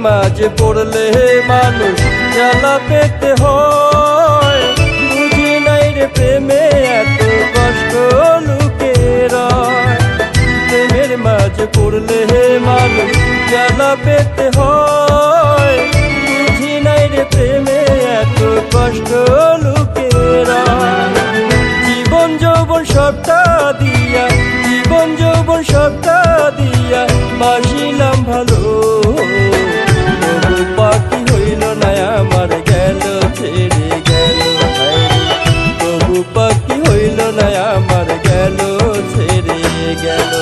মাঝে পড়লে মানুষ জ্বালা পেতে হয়। বুঝি নাই রে প্রেমে এত কষ্ট লুকে রয়। প্রেমের মাঝে পড়লে মানুষ জ্বালা পেতে হয়। বুঝি নাই রে প্রেমে এত কষ্ট লুকে রয়। জীবন যৌবন সবটা দিয়া, জীবন যৌবন সবটা দিয়া বাসিলাম ভালো। তবু পাখি হইল না আমার, গেল ছেড়ে গেল। তবু পাখি হইল না আমার, গেল ছেড়ে গেল।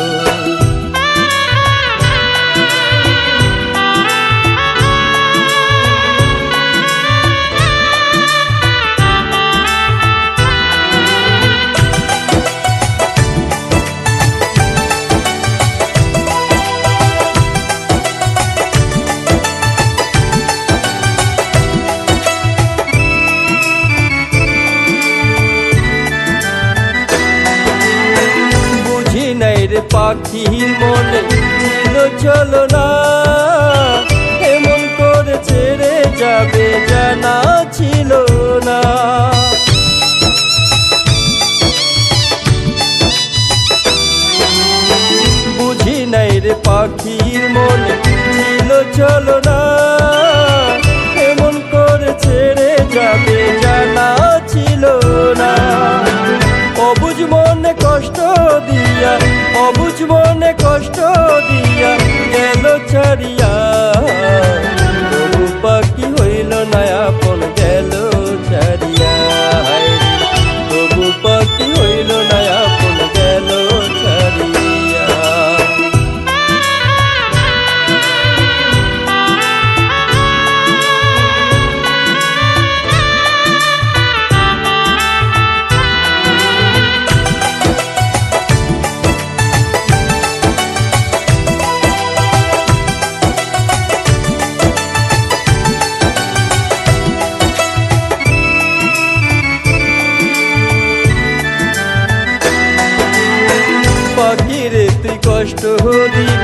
পাখির মনে ছিল চলো না, এমন করে ছেড়ে যাবে জানা ছিল না। বুঝি নাই রে পাখির মনে ছিল চলো না, এমন করে ছেড়ে যাবে জানা ছিল না। অবুঝ মনে কষ্ট দিয়া, অবুঝ মনে কষ্ট দিয়া গেল ছাড়িয়া। তবু পাখি হইল না আপন, গেল ছাড়িয়া। তবু পাখি হইল না আপন, গেল ছাড়িয়া। পাখিরে তুই কষ্ট দিবি